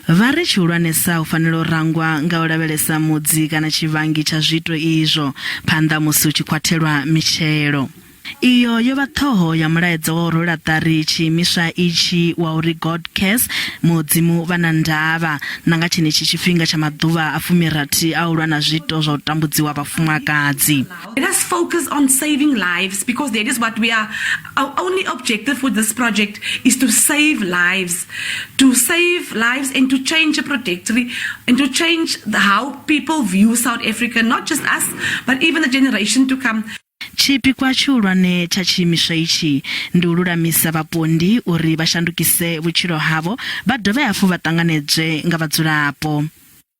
Vari tshihulwanesa u fanela u rangwa nga u lavhelesa mudzi kana tshivhangi tsha zwiito izwo phanḓa musi u tshi khwathelwa mitshelo. Iyo yo vha ṱhoho ya mulaedza wa u rwela ṱari tshiimiswa itshi wa uri God Cares mudzimu vha na ndavha na nga tshenetshi tshifhinga tsha maḓuvha a 60 a u lwa na zwiito zwa u tambudziwa vhafumakadzi. Let us focus on saving lives, because that is what we are. Our only objective with this project is to save lives and to change a trajectory and to change how people view South Africa, not just us, but even the generation to come. Tshipikwa tshihulwane tsha tshiimiswa itshi ndi u lulamisa vhapondi uri vha shandukise vhutshilo havho vha dovhe hafhu vha ṱanganedzwe nga vhadzulapo.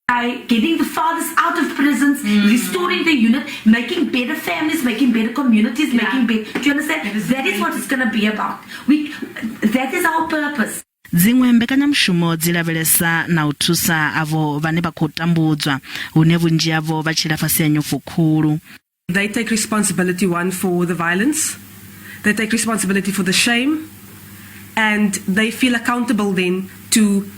By getting the fathers out of prisons, restoring the unit, making better families, making better communities, making better. Do you understand? That is what it's going to be about. That is our purpose. Dziṅwe mbekanyamushumo dzi lavhelesa na u thusa avho vhane vha khou tambudzwa hune vhunzhi havho vha tshila fhasi ya nyofho khulu. They take responsibility, one, for the violence. They take responsibility for the shame. And they feel accountable then to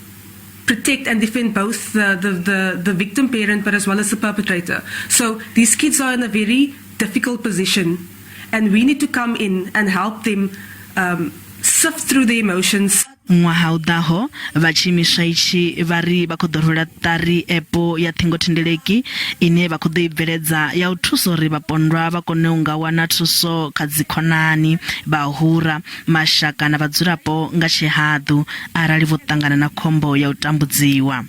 protect and defend both the victim parent but as well as the perpetrator. So these kids are in a very difficult position. And we need to come in and help them sift through the emotions. Ṅwaha u ḓaho vha tshiimiswa itshi vha ri vha khou ḓo rwela ṱari epo ya ṱhingothendeleki ine vha khou ḓo i bveledza ya u thusa uri vhapondwa vha kone u nga wana thuso kha dzikhonani, vhahura, mashaka na vhadzulapo nga tshihaḓu arali vho ṱangana na khombo ya u tambudziwa.